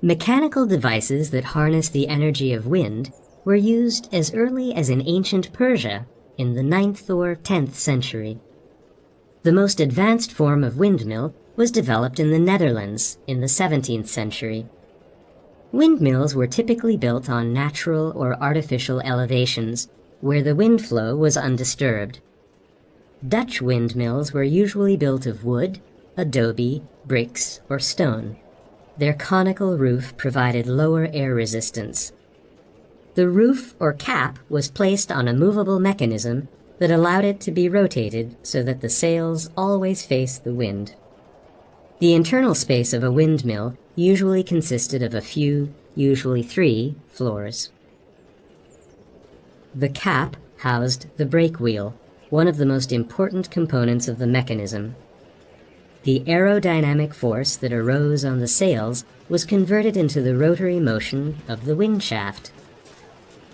Mechanical devices that harness the energy of wind were used as early as in ancient Persia in the 9th or 10th century. The most advanced form of windmill was developed in the Netherlands in the 17th century. Windmills were typically built on natural or artificial elevations, where the wind flow was undisturbed. Dutch windmills were usually built of wood, adobe, bricks, or stone. Their conical roof provided lower air resistance. The roof or cap was placed on a movable mechanism that allowed it to be rotated so that the sails always faced the wind. The internal space of a windmill usually consisted of a few, usually 3, floors. The cap housed the brake wheel, one of the most important components of the mechanism. The aerodynamic force that arose on the sails was converted into the rotary motion of the wind shaft.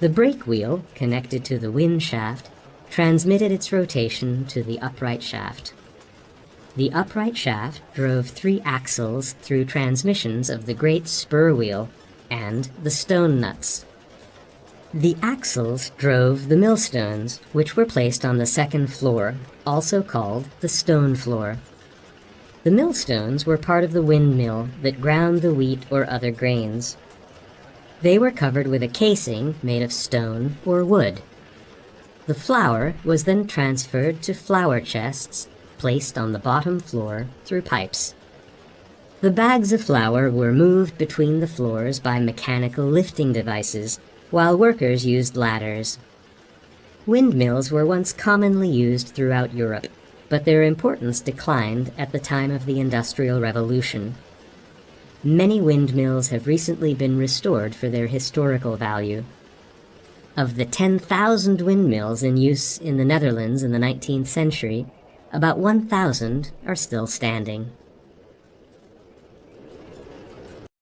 The brake wheel, connected to the wind shaft, transmitted its rotation to the upright shaft. The upright shaft drove 3 axles through transmissions of the great spur wheel and the stone nuts. The axles drove the millstones, which were placed on the second floor, also called the stone floor. The millstones were part of the windmill that ground the wheat or other grains. They were covered with a casing made of stone or wood. The flour was then transferred to flour chests placed on the bottom floor through pipes. The bags of flour were moved between the floors by mechanical lifting devices, while workers used ladders. Windmills were once commonly used throughout Europe, but their importance declined at the time of the Industrial Revolution. Many windmills have recently been restored for their historical value. Of the 10,000 windmills in use in the Netherlands in the 19th century, about 1,000 are still standing.